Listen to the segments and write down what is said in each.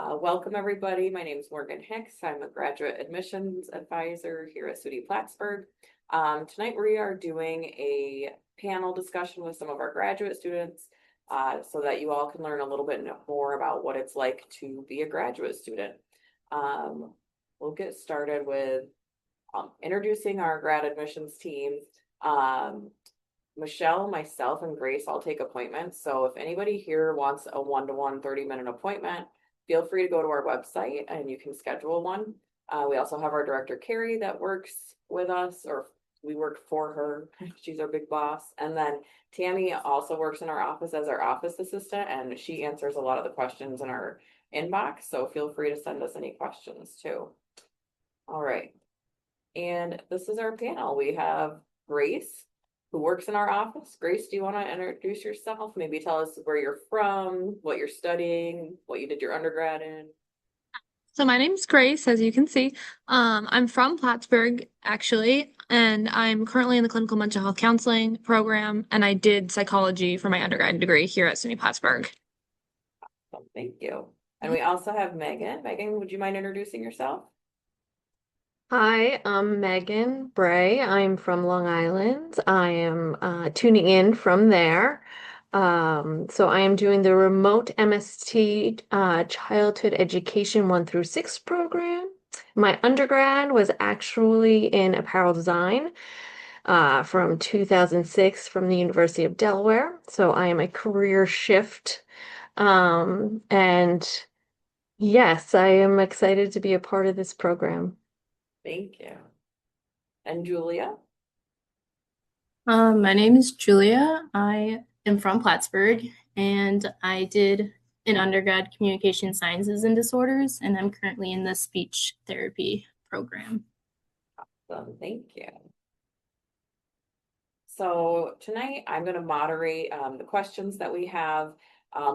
Welcome, everybody. My name is Morgan Hicks. I'm a graduate admissions advisor here at SUNY Plattsburgh. Tonight we are doing a panel discussion with some of our graduate students so that you all can learn a little bit more about what it's like to be a graduate student. We'll get started with introducing our grad admissions team. Michelle, myself, and Grace all take appointments. So if anybody here wants a one-to-one 30-minute appointment, feel free to go to our website and you can schedule one. We also have our director, Carrie, that works with us, or we work for her. She's our big boss. And then Tammy also works in our office as our office assistant, and she answers a lot of the questions in our inbox. So feel free to send us any questions too. All right. And this is our panel. We have Grace, who works in our office. Grace, do you want to introduce yourself? Maybe tell us where you're from, what you're studying, what you did your undergrad in. So my name's Grace, as you can see. I'm from Plattsburgh, actually, and I'm currently in the clinical mental health counseling program, and I did psychology for my undergrad degree here at SUNY Plattsburgh. Thank you. And we also have Megan. Megan, would you mind introducing yourself? Hi, I'm Megan Bray. I'm from Long Island. I am tuning in from there. So I am doing the remote MST Childhood Education 1 through 6 program. My undergrad was actually in apparel design from 2006 from the University of Delaware. So I am a career shift. And yes, I am excited to be a part of this program. Thank you. And Julia? My name is Julia. I am from Plattsburgh, and I did an undergrad communication sciences and disorders, and I'm currently in the speech therapy program. Awesome. Thank you. So tonight I'm going to moderate the questions that we have,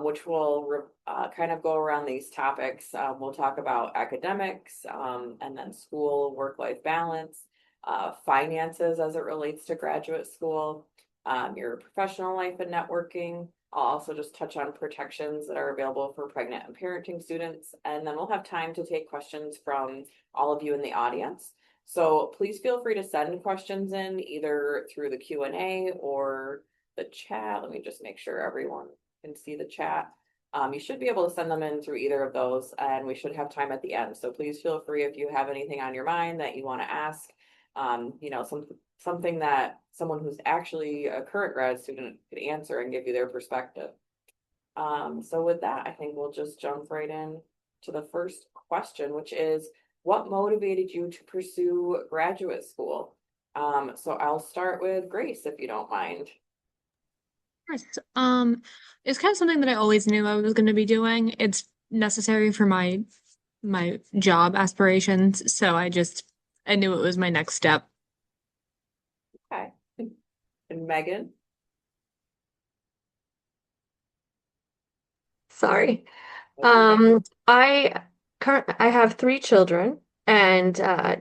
which will kind of go around these topics. We'll talk about academics and then school, work-life balance, finances as it relates to graduate school, your professional life and networking. I'll also just touch on protections that are available for pregnant and parenting students. And then we'll have time to take questions from all of you in the audience. So please feel free to send questions in either through the Q&A or the chat. Let me just make sure everyone can see the chat. You should be able to send them in through either of those, and we should have time at the end. So please feel free if you have anything on your mind that you want to ask, something that someone who's actually a current grad student could answer and give you their perspective. So with that, I think we'll just jump right in to the first question, which is, what motivated you to pursue graduate school? So I'll start with Grace, if you don't mind. Course. It's kind of something that I always knew I was going to be doing. It's necessary for my job aspirations, so I knew it was my next step. Okay. And Megan? Sorry. Okay. I have three children, and I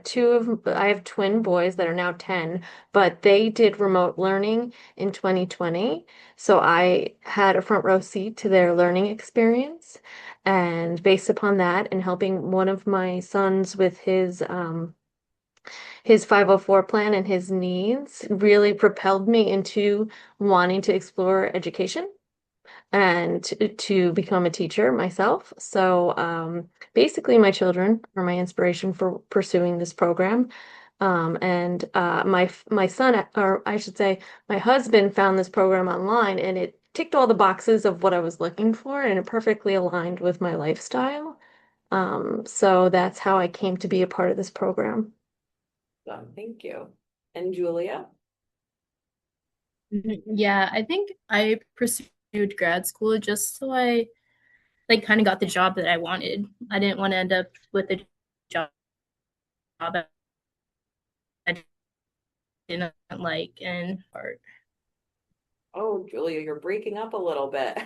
have twin boys that are now 10, but they did remote learning in 2020. So I had a front row seat to their learning experience. And based upon that and helping one of my sons with his 504 plan and his needs really propelled me into wanting to explore education and to become a teacher myself. So basically, my children are my inspiration for pursuing this program. And my son, or I should say, my husband found this program online, and it ticked all the boxes of what I was looking for, and it perfectly aligned with my lifestyle. So that's how I came to be a part of this program. Thank you. And Julia? Yeah, I think I pursued grad school just so I like kind of got the job that I wanted. I didn't want to end up with a job I didn't like and hard. Oh, Julia, you're breaking up a little bit.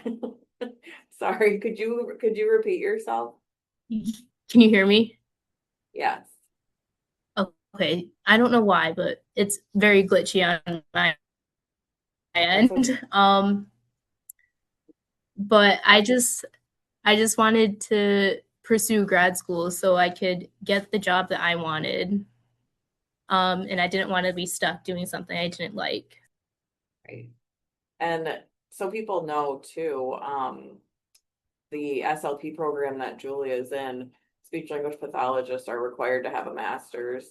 Sorry, could you repeat yourself? Can you hear me? Yes. Okay, I don't know why, but it's very glitchy on my That's end. okay. But I just wanted to pursue grad school so I could get the job that I wanted. And I didn't want to be stuck doing something I didn't like. Right. And so people know too, the SLP program that Julia is in, speech language pathologists are required to have a master's.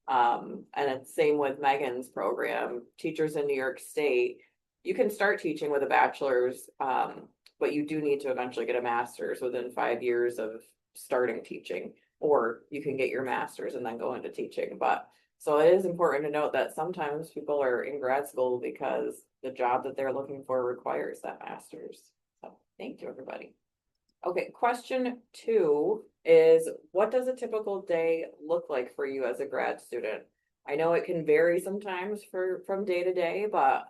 And it's same with Megan's program. Teachers in New York State, you can start teaching with a bachelor's, but you do need to eventually get a master's within 5 years of starting teaching, or you can get your master's and then go into teaching. But so it is important to note that sometimes people are in grad school because the job that they're looking for requires that master's. So thank you, everybody. Okay, question 2 is, what does a typical day look like for you as a grad student? I know it can vary sometimes from day to day, but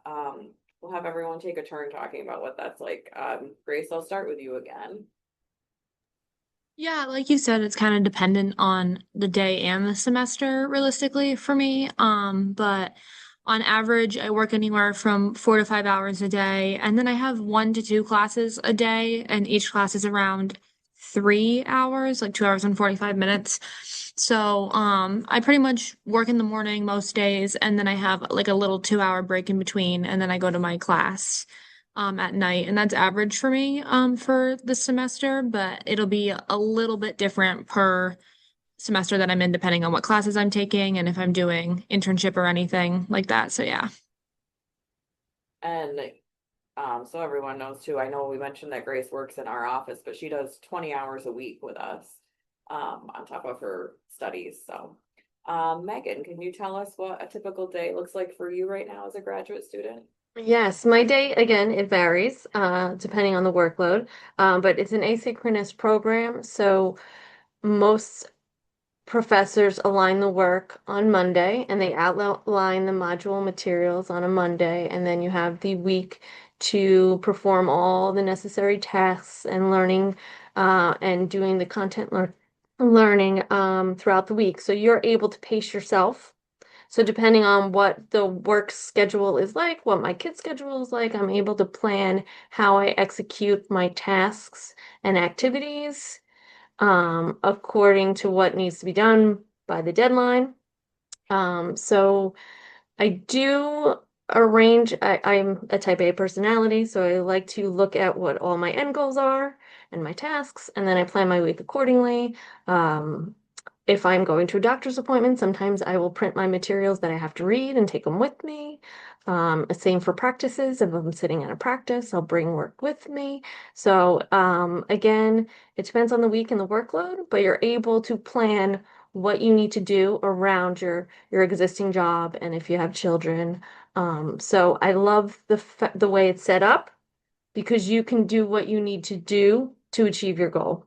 we'll have everyone take a turn talking about what that's like. Grace, I'll start with you again. Yeah, like you said, it's kind of dependent on the day and the semester, realistically, for me. But on average, I work anywhere from 4 to 5 hours a day, and then I have 1 to 2 classes a day, and each class is around 3 hours, like 2 hours and 45 minutes. So, I pretty much work in the morning most days, and then I have like a little 2 hour break in between, and then I go to my class at night, and that's average for me for the semester, but it'll be a little bit different per semester that I'm in, depending on what classes I'm taking and if I'm doing internship or anything like that. So yeah. And so everyone knows too, I know we mentioned that Grace works in our office, but she does 20 hours a week with us on top of her studies. So Megan, can you tell us what a typical day looks like for you right now as a graduate student? Yes, my day, again, it varies depending on the workload, but it's an asynchronous program, so most professors align the work on Monday and they outline the module materials on a Monday, and then you have the week to perform all the necessary tasks and learning and doing the learning throughout the week. So you're able to pace yourself. So depending on what the work schedule is like, what my kid's schedule is like, I'm able to plan how I execute my tasks and activities according to what needs to be done by the deadline. So I do I'm a type A personality, so I like to look at what all my end goals are and my tasks, and then I plan my week accordingly. Um, if I'm going to a doctor's appointment, sometimes I will print my materials that I have to read and take them with me. Same for practices. If I'm sitting at a practice, I'll bring work with me. So again, it depends on the week and the workload, but you're able to plan what you need to do around your existing job and if you have children. So I love the way it's set up because you can do what you need to do to achieve your goal.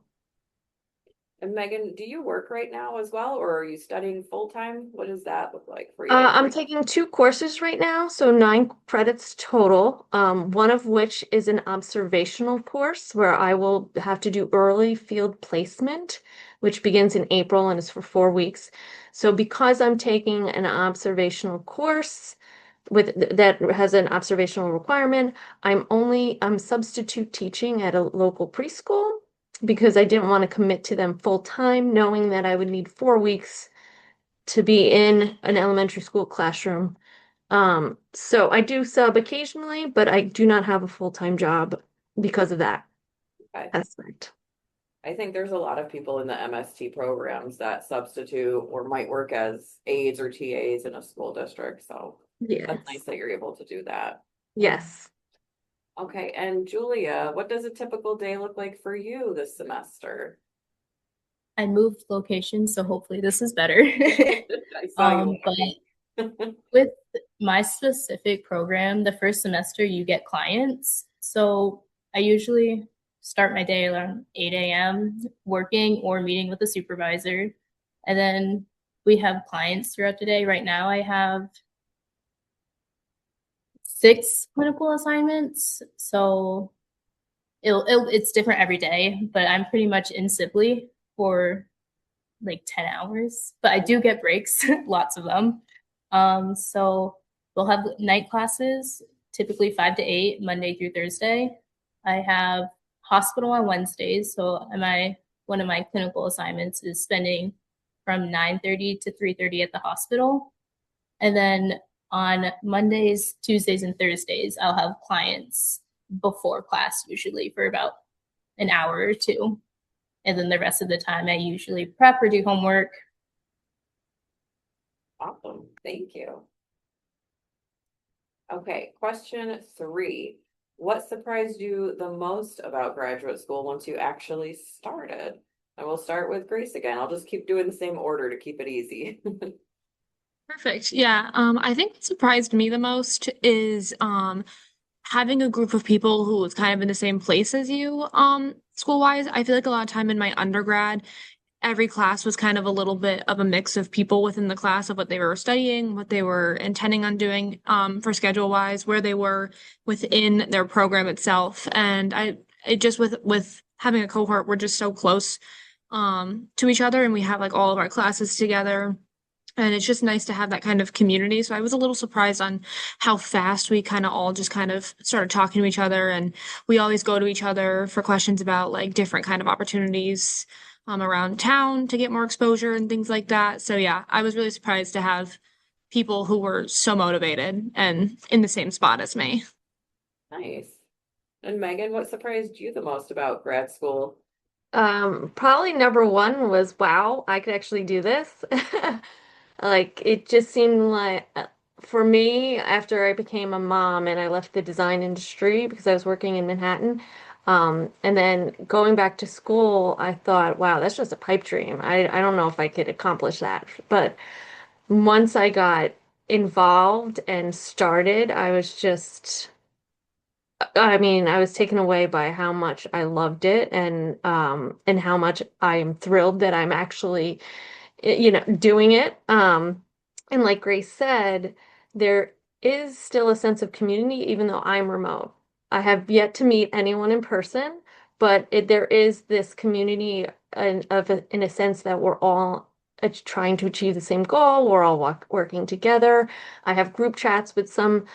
And Megan, do you work right now as well, or are you studying full time? What does that look like for you? I'm taking 2 courses right now, so 9 credits total. One of which is an observational course where I will have to do early field placement, which begins in April and is for 4 weeks. So because I'm taking an observational course that has an observational requirement, I'm substitute teaching at a local preschool because I didn't want to commit to them full time, knowing that I would need 4 weeks to be in an elementary school classroom. So I do sub occasionally, but I do not have a full-time job because of that Okay. aspect. I think there's a lot of people in the MST programs that substitute or might work as aides or TAs in a school district. So that's nice Yes. that you're able to do that. Yes. Okay, and Julia, what does a typical day look like for you this semester? I moved locations, so hopefully this is better. I saw you But with my specific program, the first semester you get clients. So I usually start my day around 8 a.m. working or meeting with the supervisor. And then we have clients throughout the day. Right now I have 6 clinical assignments. So it's different every day, but I'm pretty much in Sibley for like 10 hours, but I do get breaks, lots of them. So we'll have night classes, typically 5 to 8, Monday through Thursday. I have hospital on Wednesdays, so my one of my clinical assignments is spending from 9:30 to 3:30 at the hospital. And then on Mondays, Tuesdays, and Thursdays, I'll have clients before class usually for about an hour or two. And then the rest of the time, I usually prep or do homework. Awesome. Thank you. Okay, question 3. What surprised you the most about graduate school once you actually started? And we'll start with Grace again. I'll just keep doing the same order to keep it easy. Perfect. Yeah. I think what surprised me the most is having a group of people who was kind of in the same place as you, school wise. I feel like a lot of time in my undergrad, every class was kind of a little bit of a mix of people within the class of what they were studying, what they were intending on doing, for schedule wise, where they were within their program itself. And it just with having a cohort, we're just so close, to each other, and we have like all of our classes together. And it's just nice to have that kind of community. So I was a little surprised on how fast we kind of all just kind of started talking to each other. And we always go to each other for questions about like different kind of opportunities, around town to get more exposure and things like that. So yeah, I was really surprised to have people who were so motivated and in the same spot as me. Nice. And Megan, what surprised you the most about grad school? Probably number one was, wow, I could actually do this. Like it just seemed like for me, after I became a mom and I left the design industry because I was working in Manhattan, and then going back to school, I thought, wow, that's just a pipe dream. I don't know if I could accomplish that. But once I got involved and started, I was just I mean, I was taken away by how much I loved it and how much I am thrilled that I'm actually doing it. And like Grace said, there is still a sense of community even though I'm remote. I have yet to meet anyone in person, but there is this community in a sense that we're all trying to achieve the same goal. We're all working together. I have group chats with some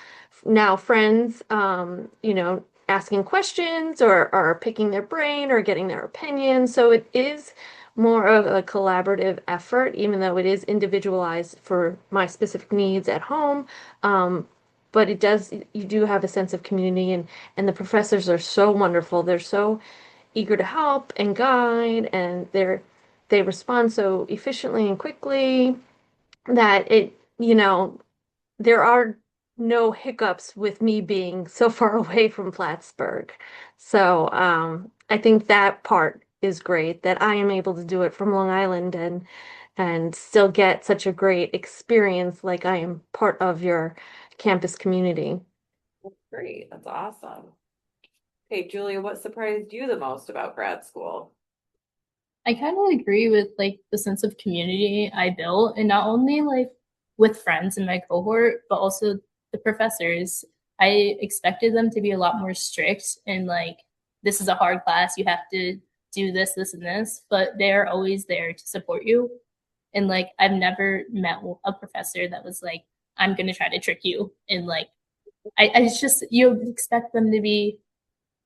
now friends, asking questions or picking their brain or getting their opinion. So it is more of a collaborative effort, even though it is individualized for my specific needs at home. But you do have a sense of community, and the professors are so wonderful. They're so eager to help and guide, and they respond so efficiently and quickly that there are no hiccups with me being so far away from Plattsburgh. So I think that part is great that I am able to do it from Long Island and still get such a great experience like I am part of your campus community. Great. That's awesome. Hey, Julia, what surprised you the most about grad school? I kind of agree with like the sense of community I built, and not only like with friends in my cohort, but also the professors. I expected them to be a lot more strict and like, this is a hard class, you have to do this, this, and this, but they're always there to support you. And like, I've never met a professor that was like, I'm going to try to trick you. And like, it's just, you expect them to be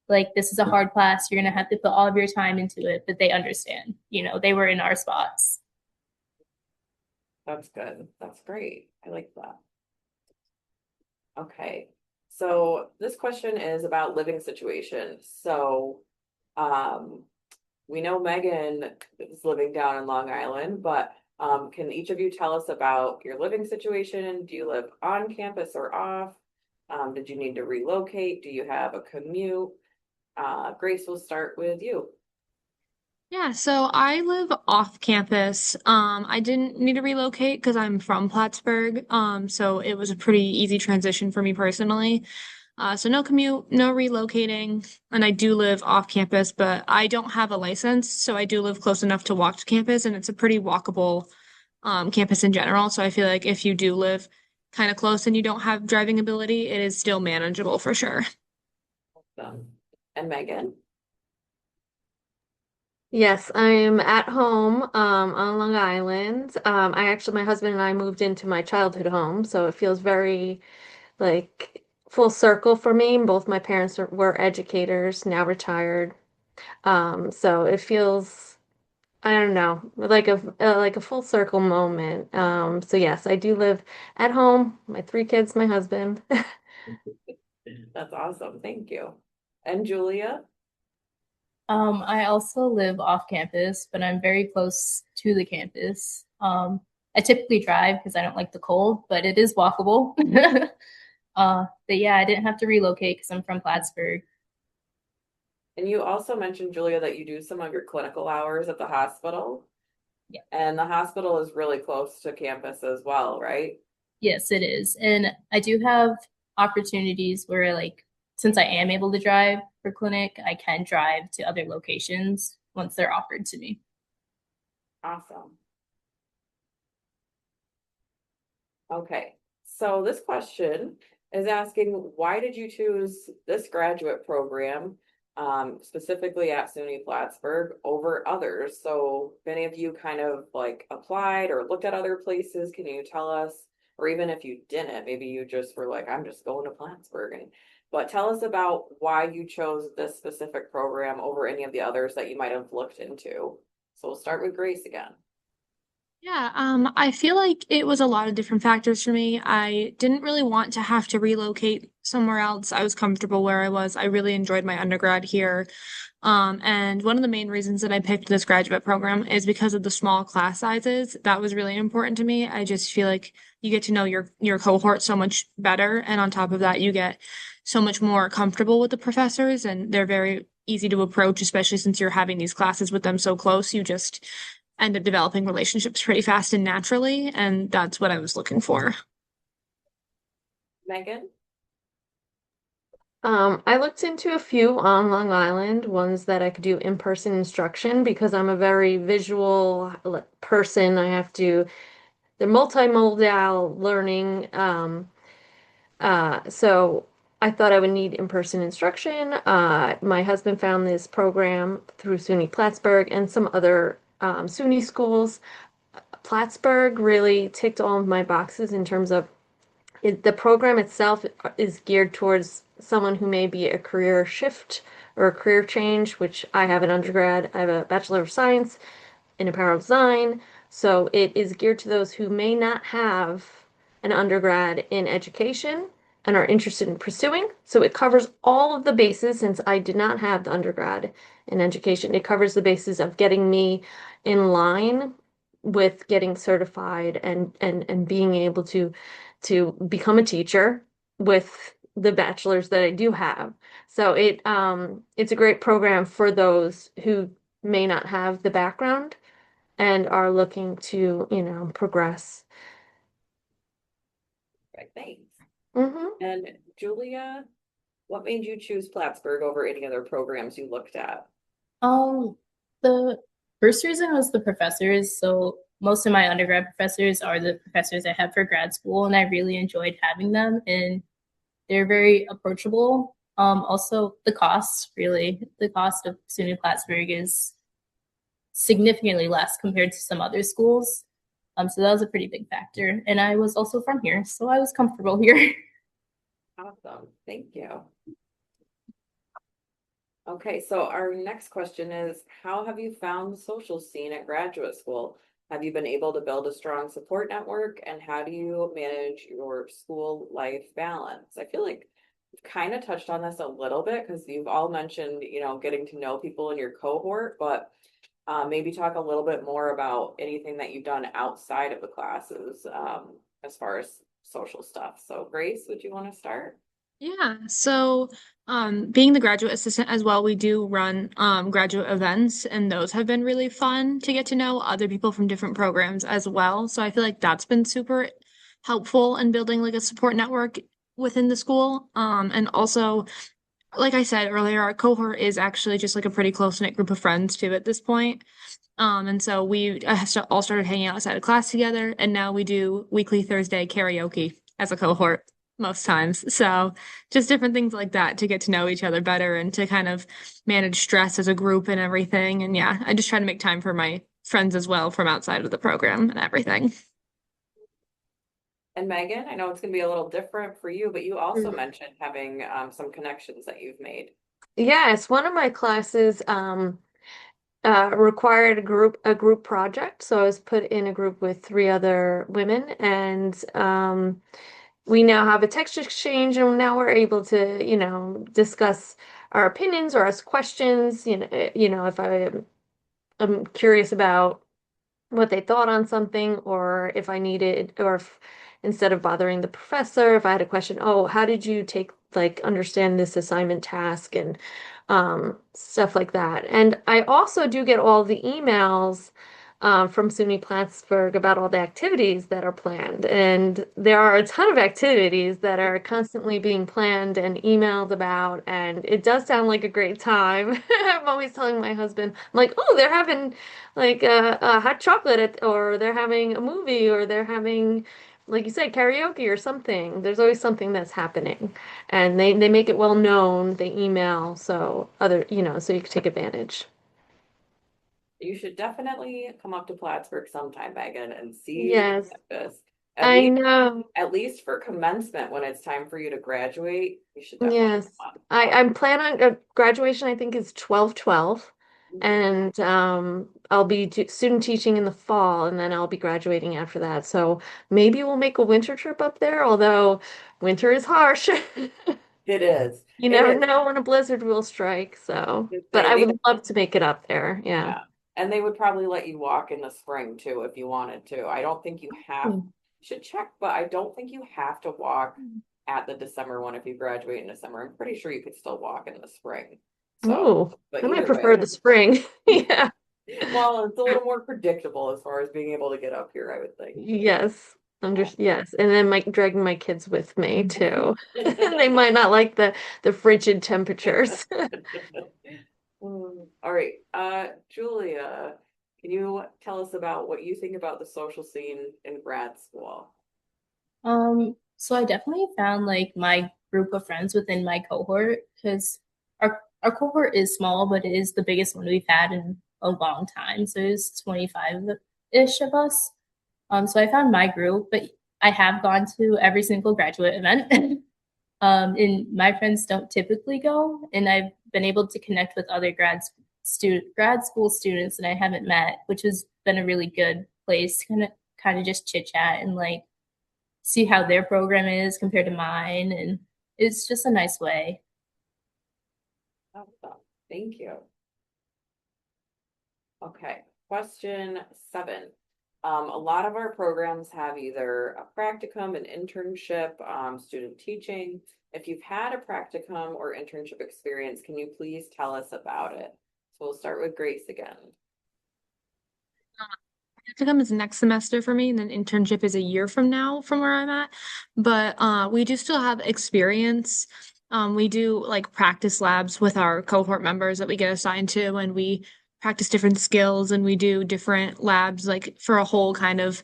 like, this is a hard class, you're going to have to put all of your time into it, but they understand, they were in our spots. That's good. That's great. I like that. Okay. So this question is about living situation. So, um, we know Megan is living down in Long Island, but can each of you tell us about your living situation? Do you live on campus or off? Did you need to relocate? Do you have a commute? Grace, we'll start with you. Yeah, so I live off campus. I didn't need to relocate because I'm from Plattsburgh. So it was a pretty easy transition for me personally. So no commute, no relocating, and I do live off campus, but I don't have a license, so I do live close enough to walk to campus, and it's a pretty walkable, campus in general. So I feel like if you do live kind of close and you don't have driving ability, it is still manageable for sure. And Megan. Yes, I'm at home on Long Island. My husband and I moved into my childhood home, so it feels very like full circle for me. Both my parents were educators, now retired. So it feels I don't know, like a full circle moment. So yes, I do live at home, my three kids, my husband. That's awesome. Thank you. And Julia? I also live off campus, but I'm very close to the campus. I typically drive because I don't like the cold, but it is walkable. But yeah, I didn't have to relocate because I'm from Plattsburgh. And you also mentioned, Julia, that you do some of your clinical hours at the hospital. Yeah. And the hospital is really close to campus as well, right? Yes, it is. And I do have opportunities where, like, since I am able to drive for clinic, I can drive to other locations once they're offered to me. Awesome. Okay, so this question is asking, why did you choose this graduate program, specifically at SUNY Plattsburgh over others? So if any of you kind of like applied or looked at other places, can you tell us, or even if you didn't, maybe you just were like, I'm just going to Plattsburgh and but tell us about why you chose this specific program over any of the others that you might have looked into. So we'll start with Grace again. Yeah, I feel like it was a lot of different factors for me. I didn't really want to have to relocate somewhere else. I was comfortable where I was. I really enjoyed my undergrad here. And one of the main reasons that I picked this graduate program is because of the small class sizes. That was really important to me. I just feel like you get to know your cohort so much better, and on top of that, you get so much more comfortable with the professors, and they're very easy to approach, especially since you're having these classes with them so close. You just end up developing relationships pretty fast and naturally, and that's what I was looking for. Megan? I looked into a few on Long Island, ones that I could do in-person instruction because I'm a very visual person. They're multimodal learning. So I thought I would need in-person instruction. My husband found this program through SUNY Plattsburgh and some other SUNY schools. Plattsburgh really ticked all of my boxes in terms of the program itself is geared towards someone who may be a career shift or a career change, which I have an undergrad. I have a Bachelor of Science in apparel design. So it is geared to those who may not have an undergrad in education and are interested in pursuing. So it covers all of the bases since I did not have the undergrad in education. It covers the bases of getting me in line with getting certified and being able to become a teacher with the bachelor's that I do have. So it's a great program for those who may not have the background and are looking to, progress. Right, thanks. Hmm. And Julia, what made you choose Plattsburgh over any other programs you looked at? Um, the first reason was the professors. So most of my undergrad professors are the professors I have for grad school, and I really enjoyed having them, and they're very approachable. Also the cost, really, the cost of SUNY Plattsburgh is significantly less compared to some other schools. So that was a pretty big factor. And I was also from here, so I was comfortable here. Awesome, thank you. Okay, so our next question is, how have you found the social scene at graduate school? Have you been able to build a strong support network, and how do you manage your school life balance? I feel like we've kind of touched on this a little bit because you've all mentioned, getting to know people in your cohort, but maybe talk a little bit more about anything that you've done outside of the classes, as far as social stuff. So Grace, would you want to start? Yeah, so being the graduate assistant as well, we do run graduate events, and those have been really fun to get to know other people from different programs as well. So I feel like that's been super helpful in building like a support network within the school. And also, like I said earlier, our cohort is actually just like a pretty close-knit group of friends too at this point. And so we all started hanging out outside of class together, and now we do weekly Thursday karaoke as a cohort most times. So just different things like that to get to know each other better and to kind of manage stress as a group and everything. And yeah, I just try to make time for my friends as well from outside of the program and everything. And Megan, I know it's gonna be a little different for you, but you also Mhm. mentioned having some connections that you've made. Yes, one of my classes, required a group project. So I was put in a group with three other women, and we now have a text exchange, and now we're able to, discuss our opinions or ask questions. If I'm curious about what they thought on something, or if I needed, or if instead of bothering the professor, if I had a question, oh, how did you understand this assignment task, and stuff like that. And I also do get all the emails from SUNY Plattsburgh about all the activities that are planned. And there are a ton of activities that are constantly being planned and emailed about. And it does sound like a great time. I'm always telling my husband, I'm like, oh, they're having a hot chocolate or they're having a movie, or they're having, like you said, karaoke or something. There's always something that's happening. And they make it well known, they email, so you can take advantage. You should definitely come up to Plattsburgh sometime, Megan, and see the Yes, campus. At I least, know. at least for commencement, when it's time for you to graduate, you should definitely Yes. come up. I'm planning on graduation, I think is 12/12. Mhm. And I'll be student teaching in the fall, and then I'll be graduating after that. So maybe we'll make a winter trip up there, although winter is harsh. It is. You It never is. know when a blizzard will strike, so. But I They would love to make it up there. Yeah. Yeah, and they would probably let you walk in the spring too if you wanted to. I don't think you have, Hmm. you should check, but I don't think you have to walk at the December one if you graduate in December. I'm pretty sure you could still walk in the spring. So, Oh, but I might either prefer way, the spring. Yeah. well, it's a little more predictable as far as being able to get up here, I would think. Yes. Yes. And then dragging my kids with me too. They might not like the frigid temperatures. All right, Julia, can you tell us about what you think about the social scene in grad school? So I definitely found like my group of friends within my cohort because our cohort is small, but it is the biggest one we've had in a long time. So it's 25-ish of us. So I found my group, but I have gone to every single graduate event. And my friends don't typically go, and I've been able to connect with other grad school students that I haven't met, which has been a really good place to kind of just chit chat and like see how their program is compared to mine, and it's just a nice way. Awesome. Thank you. Okay, question 7. A lot of our programs have either a practicum, an internship, student teaching. If you've had a practicum or internship experience, can you please tell us about it? So we'll start with Grace again. Practicum is next semester for me, and then internship is a year from now from where I'm at. But we do still have experience. We do like practice labs with our cohort members that we get assigned to, and we practice different skills, and we do different labs like for a whole kind of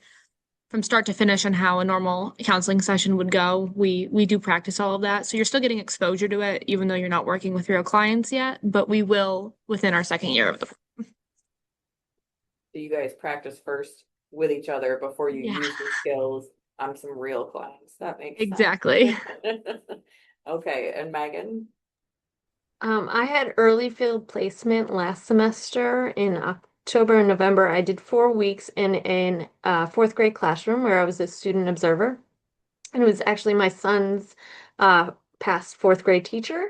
from start to finish on how a normal counseling session would go. We do practice all of that. So you're still getting exposure to it, even though you're not working with real clients yet, but we will within our second year of the. Do you guys practice first with each other before you Yeah, use the skills on some real clients? That makes sense. exactly. Okay, and Megan? I had early field placement last semester in October and November. I did 4 weeks in a fourth grade classroom where I was a student observer. And it was actually my son's past fourth grade teacher.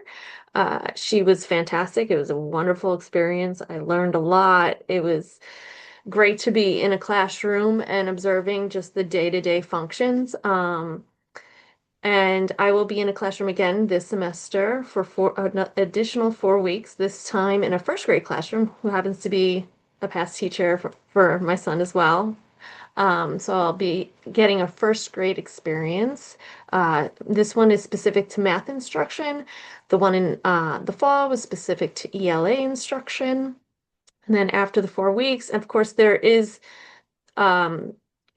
She was fantastic. It was a wonderful experience. I learned a lot. It was great to be in a classroom and observing just the day-to-day functions. And I will be in a classroom again this semester for an additional 4 weeks, this time in a first grade classroom who happens to be a past teacher for my son as well. So I'll be getting a first grade experience. This one is specific to math instruction. The one in the fall was specific to ELA instruction. And then after the 4 weeks, of course, there is um,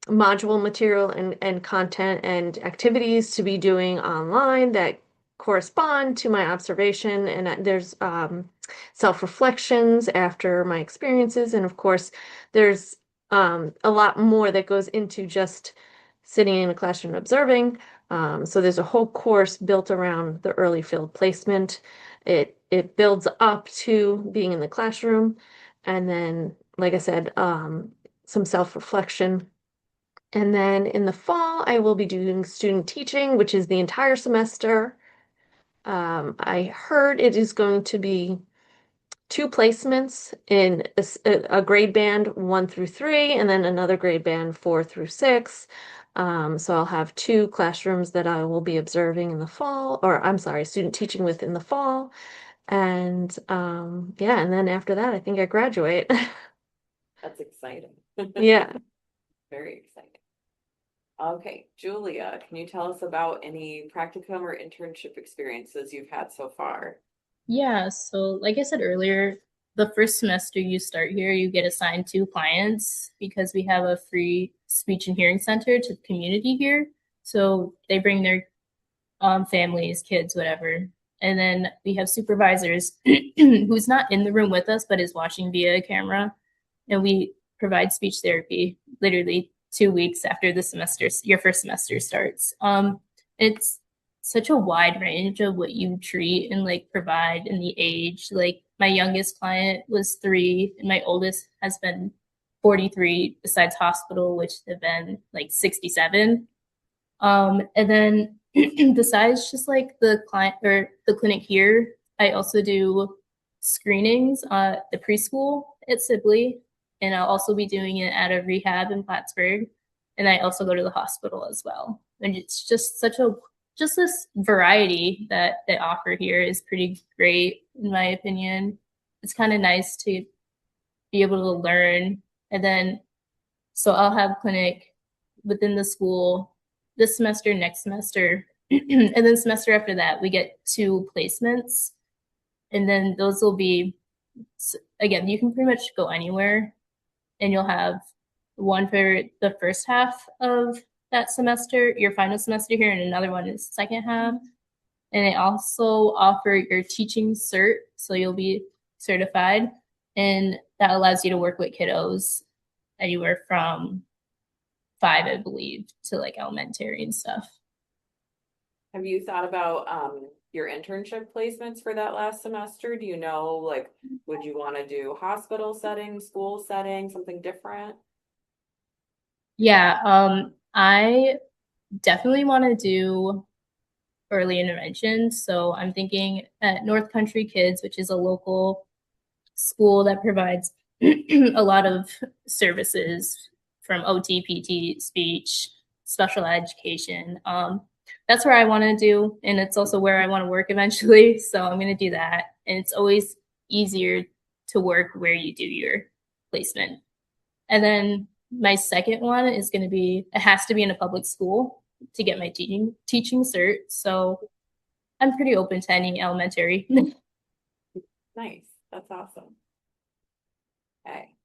module material and content and activities to be doing online that correspond to my observation. And there's self-reflections after my experiences. And of course, there's a lot more that goes into just sitting in a classroom observing. So there's a whole course built around the early field placement. It builds up to being in the classroom. And then, like I said, some self-reflection. And then in the fall, I will be doing student teaching, which is the entire semester. I heard it is going to be 2 placements in a grade band 1 through 3, and then another grade band 4 through 6. So I'll have 2 classrooms that I will be observing in the fall, or I'm sorry, student teaching with in the fall. And yeah, and then after that, I think I graduate. That's exciting. Yeah. Very exciting. Okay, Julia, can you tell us about any practicum or internship experiences you've had so far? Yeah, so like I said earlier, the first semester you start here, you get assigned 2 clients because we have a free speech and hearing center to the community here. So they bring their families, kids, whatever. And then we have supervisors who's not in the room with us, but is watching via camera. And we provide speech therapy literally 2 weeks after the semester, your first semester starts. It's such a wide range of what you treat and like provide in the age. Like my youngest client was 3, and my oldest has been 43, besides hospital, which have been like 67. And then besides just like the client or the clinic here, I also do screenings at the preschool at Sibley, and I'll also be doing it at a rehab in Plattsburgh. And I also go to the hospital as well. And it's just just this variety that they offer here is pretty great in my opinion. It's kind of nice to be able to learn. And then so I'll have clinic within the school this semester, next semester, and then semester after that, we get 2 placements. And then those will be, again, you can pretty much go anywhere, and you'll have one for the first half of that semester, your final semester here, and another one is second half. And they also offer your teaching cert, so you'll be certified, and that allows you to work with kiddos anywhere from 5, I believe, to like elementary and stuff. Have you thought about your internship placements for that last semester? Do you know, like, would you want to do hospital setting, school setting, something different? Yeah, I definitely want to do early intervention. So I'm thinking at North Country Kids, which is a local school that provides a lot of services from OT, PT, speech, special education. That's where I want to do, and it's also where I want to work eventually. So I'm going to do that, and it's always easier to work where you do your placement. And then my second one is going to be, it has to be in a public school to get my teaching cert. So I'm pretty open to any elementary. Nice. That's awesome. Okay.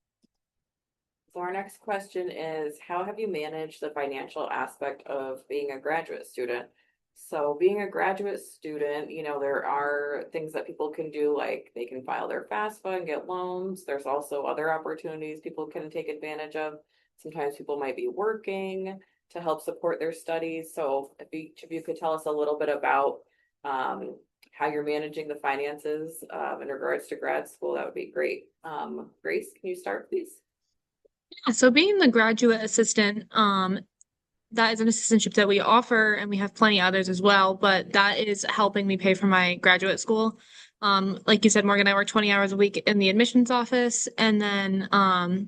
So our next question is, how have you managed the financial aspect of being a graduate student? So being a graduate student, there are things that people can do, like they can file their FAFSA and get loans. There's also other opportunities people can take advantage of. Sometimes people might be working to help support their studies. So if each of you could tell us a little bit about how you're managing the finances in regards to grad school, that would be great. Grace, can you start, please? So being the graduate assistant, that is an assistantship that we offer, and we have plenty others as well, but that is helping me pay for my graduate school. Like you said, Morgan, I work 20 hours a week in the admissions office, and then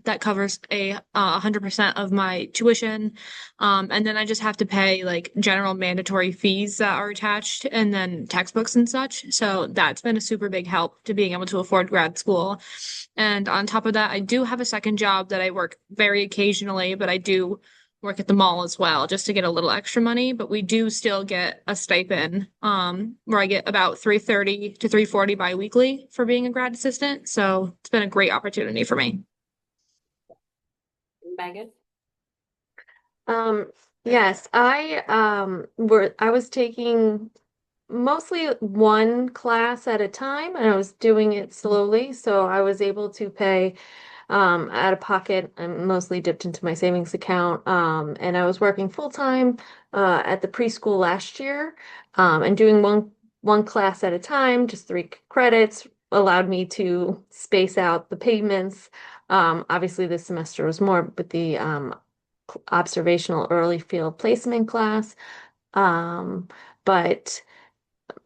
that covers 100% of my tuition. And then I just have to pay like general mandatory fees that are attached, and then textbooks and such. So that's been a super big help to being able to afford grad school. And on top of that, I do have a second job that I work very occasionally, but I do work at the mall as well just to get a little extra money, but we do still get a stipend where I get about 330 to 340 biweekly for being a grad assistant. So it's been a great opportunity for me. Megan? Yes, I was taking mostly one class at a time, and I was doing it slowly, so I was able to pay out of pocket. I'm mostly dipped into my savings account. And I was working full time at the preschool last year, and doing one class at a time, just 3 credits, allowed me to space out the payments. Obviously, this semester was more with the observational early field placement class. Um, but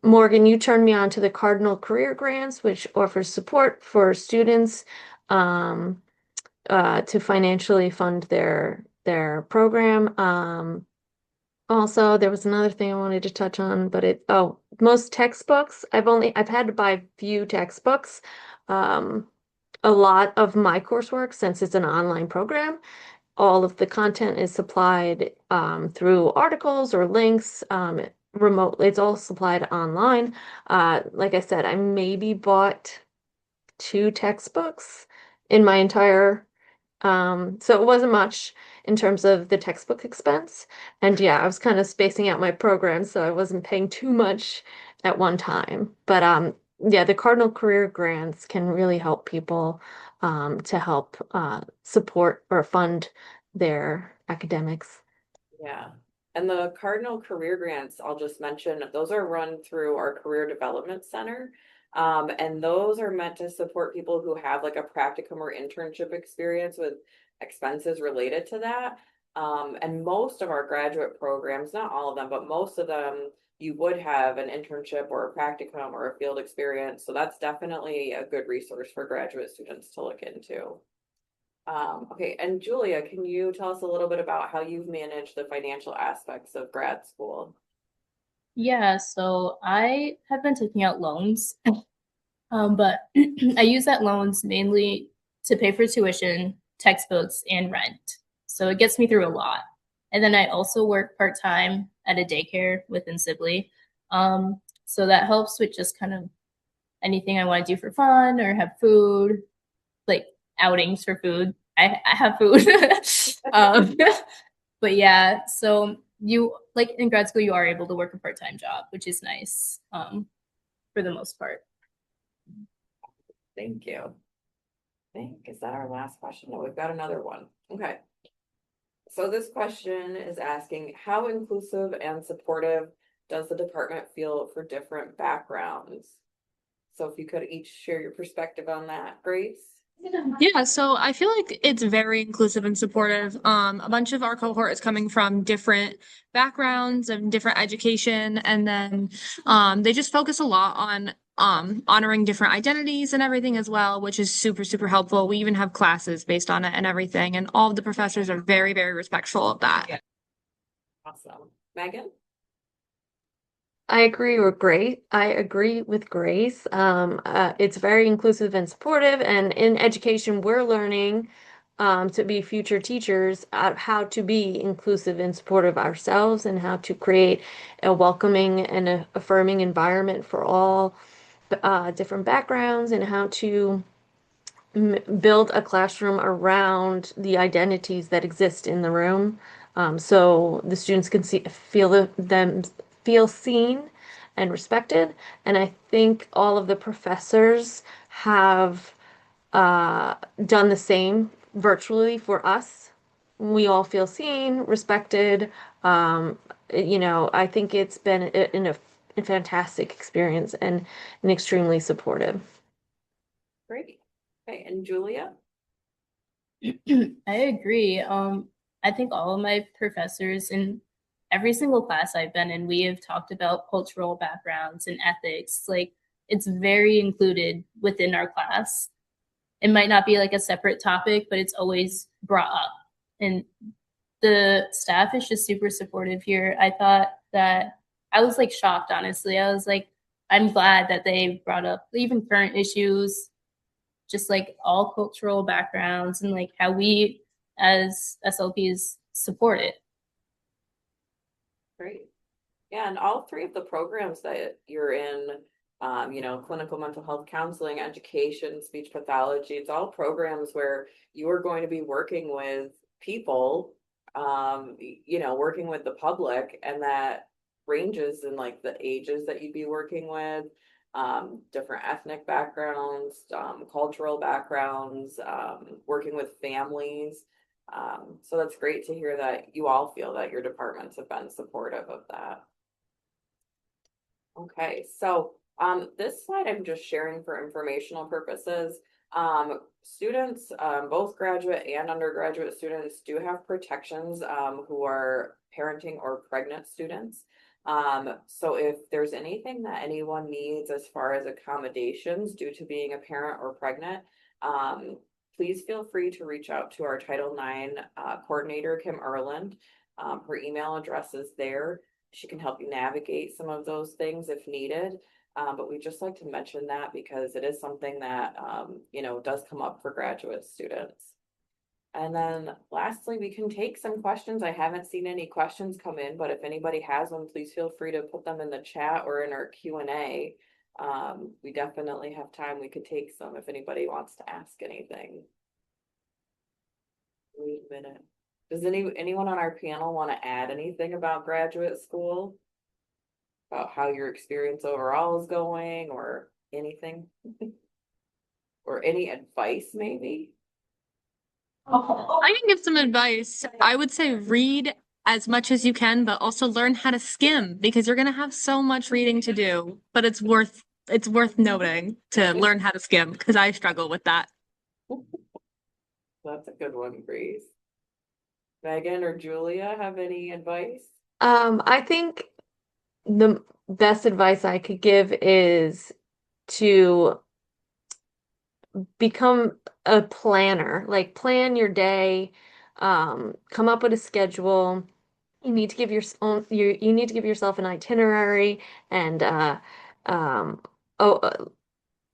Morgan, you turned me on to the Cardinal Career Grants, which offers support for students to financially fund their program. Also, there was another thing I wanted to touch on, but most textbooks, I've had to buy few textbooks. Um, a lot of my coursework, since it's an online program, all of the content is supplied through articles or links remotely. It's all supplied online. Like I said, I maybe bought 2 textbooks in my entire so it wasn't much in terms of the textbook expense. And yeah, I was kind of spacing out my program, so I wasn't paying too much at one time. But yeah, the Cardinal Career Grants can really help people to help support or fund their academics. Yeah. And the Cardinal Career Grants, I'll just mention, those are run through our Career Development Center. And those are meant to support people who have like a practicum or internship experience with expenses related to that. And most of our graduate programs, not all of them, but most of them, you would have an internship or a practicum or a field experience. So that's definitely a good resource for graduate students to look into. Okay, and Julia, can you tell us a little bit about how you've managed the financial aspects of grad school? Yeah, so I have been taking out loans, but I use that loans mainly to pay for tuition, textbooks, and rent. So it gets me through a lot. And then I also work part-time at a daycare within Sibley. So that helps with just kind of anything I want to do for fun or have food, like outings for food. I have food. um, but yeah, so you like in grad school, you are able to work a part-time job, which is nice for the most part. Thank you. I think, is that our last question? No, we've got another one. Okay. So this question is asking, how inclusive and supportive does the department feel for different backgrounds? So if you could each share your perspective on that, Grace. Yeah, so I feel like it's very inclusive and supportive. A bunch of our cohort is coming from different backgrounds and different education, and then they just focus a lot on honoring different identities and everything as well, which is super, super helpful. We even have classes based on it and everything, and all of the professors are very, very respectful of that. Awesome. Megan? I agree with Grace. It's very inclusive and supportive, and in education, we're learning to be future teachers how to be inclusive and supportive ourselves, and how to create a welcoming and affirming environment for all different backgrounds, and how to build a classroom around the identities that exist in the room, so the students can feel seen and respected. And I think all of the professors have done the same virtually for us. We all feel seen, respected. I think it's been a fantastic experience and extremely supportive. Great. Okay, and Julia? I agree. I think all of my professors in every single class I've been in, we have talked about cultural backgrounds and ethics. Like it's very included within our class. It might not be like a separate topic, but it's always brought up. And the staff is just super supportive here. I thought that I was like shocked, honestly. I was like, I'm glad that they brought up even current issues, just like all cultural backgrounds and like how we as SLPs support it. Great. Yeah, and all three of the programs that you're in, clinical mental health counseling, education, speech pathology, it's all programs where you are going to be working with people, working with the public, and that ranges in like the ages that you'd be working with, different ethnic backgrounds, cultural backgrounds, working with families. So that's great to hear that you all feel that your departments have been supportive of that. Okay, so This slide I'm just sharing for informational purposes. Students, both graduate and undergraduate students do have protections, who are parenting or pregnant students. So if there's anything that anyone needs as far as accommodations due to being a parent or pregnant, please feel free to reach out to our Title IX coordinator, Kim Erland. Her email address is there. She can help you navigate some of those things if needed. But we just like to mention that because it is something that, does come up for graduate students. And then lastly, we can take some questions. I haven't seen any questions come in, but if anybody has one, please feel free to put them in the chat or in our Q&A. We definitely have time. We could take some if anybody wants to ask anything. Wait a minute. Does anyone on our panel want to add anything about graduate school? About how your experience overall is going or anything? Or any advice maybe? I can give some advice. I would say read as much as you can, but also learn how to skim because you're gonna have so much reading to do. But it's worth noting to learn how to skim because I struggle with that. That's a good one, Grace. Megan or Julia have any advice? I think the best advice I could give is to become a planner, like plan your day, come up with a schedule. You need to give your own, you need to give yourself an itinerary and um oh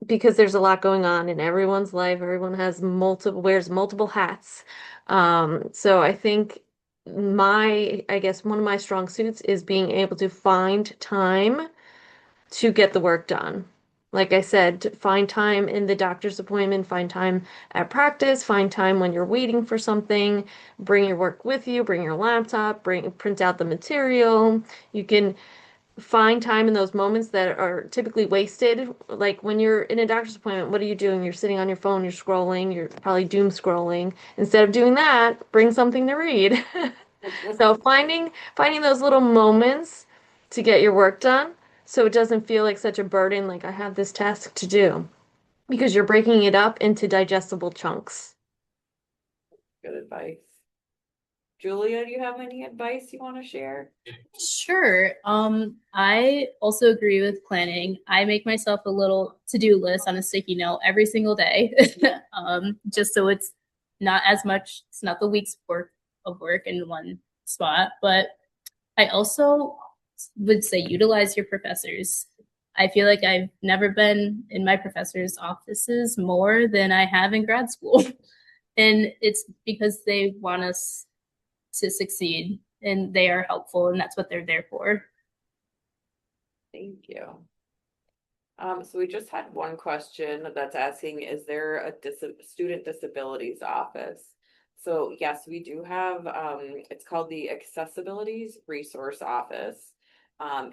because there's a lot going on in everyone's life. Everyone has wears multiple hats. So I think I guess one of my strong suits is being able to find time to get the work done. Like I said, to find time in the doctor's appointment, find time at practice, find time when you're waiting for something, bring your work with you, bring your laptop, print out the material. You can find time in those moments that are typically wasted. Like when you're in a doctor's appointment, what are you doing? You're sitting on your phone, you're scrolling, you're probably doom scrolling. Instead of doing that, bring something to read. So finding those little moments to get your work done so it doesn't feel like such a burden, like I have this task to do, because you're breaking it up into digestible chunks. Good advice. Julia, do you have any advice you want to share? Sure. I also agree with planning. I make myself a little to-do list on a sticky note every single day. Just so it's not the week's work of work in one spot. But I also would say utilize your professors. I feel like I've never been in my professors' offices more than I have in grad school. And it's because they want us to succeed and they are helpful and that's what they're there for. Thank you. So we just had one question that's asking, is there a student disabilities office? So yes, we do have, it's called the Accessibilities Resource Office.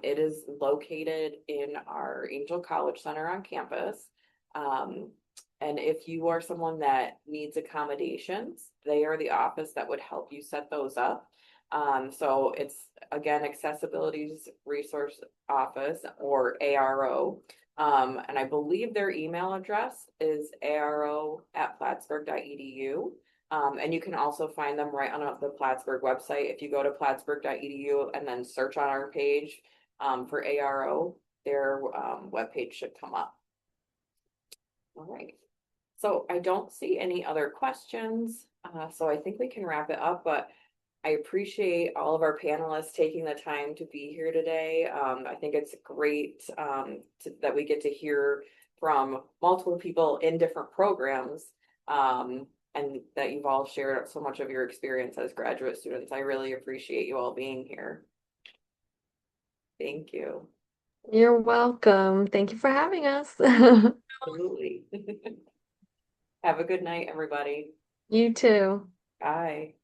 It is located in our Angel College Center on campus. And if you are someone that needs accommodations, they are the office that would help you set those up. So it's again, Accessibilities Resource Office or ARO. And I believe their email address is aro@plattsburgh.edu. And you can also find them right on the Plattsburgh website. If you go to plattsburgh.edu and then search on our page for ARO, their webpage should come up. All right. So I don't see any other questions. So I think we can wrap it up, but I appreciate all of our panelists taking the time to be here today. I think it's great that we get to hear from multiple people in different programs and that you've all shared so much of your experience as graduate students. I really appreciate you all being here. Thank you. You're welcome. Thank you for having us. Absolutely. Have a good night, everybody. You too. Bye.